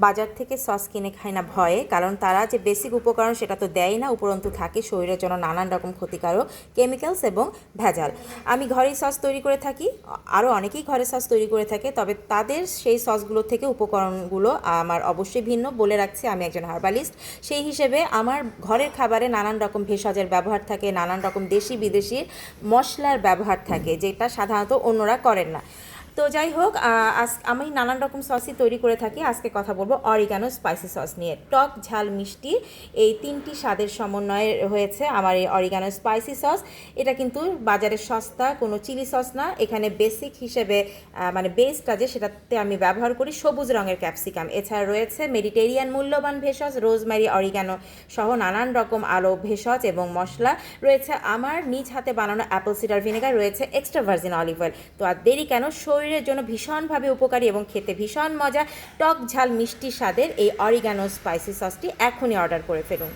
বাজার থেকে সস কিনে খাই না ভয়ে, কারণ তারা যে বেসিক উপকরণ সেটা তো দেয় না, উপরন্তু থাকে শরীরের জন্য নানান রকম ক্ষতিকারক কেমিক্যালস এবং ভেজাল। আমি ঘরেই সস তৈরি করে থাকি, আরও অনেকেই ঘরে সস তৈরি করে থাকে, তবে তাদের সেই সসগুলো থেকে উপকরণগুলো আমার অবশ্যই ভিন্ন। বলে রাখছি আমি একজন হার্বালিস্ট, সেই হিসেবে আমার ঘরের খাবারে নানান রকম ভেষজের ব্যবহার থাকে, নানান রকম দেশি বিদেশি মশলার ব্যবহার থাকে, যেটা সাধারণত অন্যরা করেন না। তো যাই হোক, আমি নানান রকম সসই তৈরি করে থাকি। আজকে কথা বলবো অরিগানো স্পাইসি সস নিয়ে। টক, ঝাল, মিষ্টি এই তিনটি স্বাদের সমন্বয়ে হয়েছে আমার এই অরিগানো স্পাইসি সস। এটা কিন্তু বাজারে সস্তা কোনো চিলি সস না। এখানে বেসিক হিসেবে মানে বেসটা যে সেটাতে আমি ব্যবহার করি সবুজ রঙের ক্যাপসিকাম। এছাড়া রয়েছে মেডিটেরিয়ান মূল্যবান ভেষজ, রোজমেরি, অরিগানো সহ নানান রকম আরও ভেষজ এবং মশলা রয়েছে। আমার নিজ হাতে বানানো অ্যাপল সিডার ভিনেগার, রয়েছে এক্সট্রা ভার্জিন অলিভ অয়েল। তো আর দেরি কেন, শরীরের জন্য ভীষণভাবে উপকারী এবং খেতে ভীষণ মজা টক ঝাল মিষ্টি স্বাদের এই অরিগানো স্পাইসি সসটি এখনই অর্ডার করে ফেলুন।